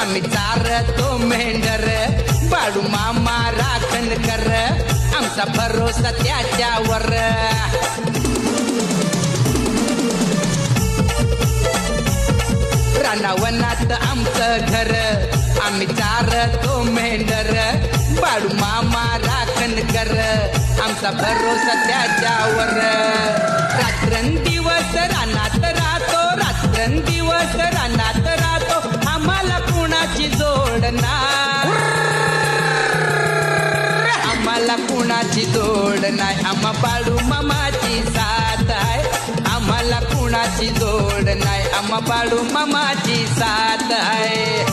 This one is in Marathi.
आम्ही चारतो मेंढर बाळू मामा राखण कर आमचा भरोसा त्याच्यावर रानावनात आमचं घर आम्ही चारतो मेंढर बाळू मामा राखण कर आमचा भरोसा त्याच्यावर रात्रंदिवस रानात राहतो रात्रंदिवस रानात राहतो आम्हाला कुणाची जोड नाही आम्हाला कुणाची जोड नाही आम्हा बाळू मामाची साथ आहे आम्हाला कुणाची जोड नाही आम्हा बाळू मामाची साथ आहे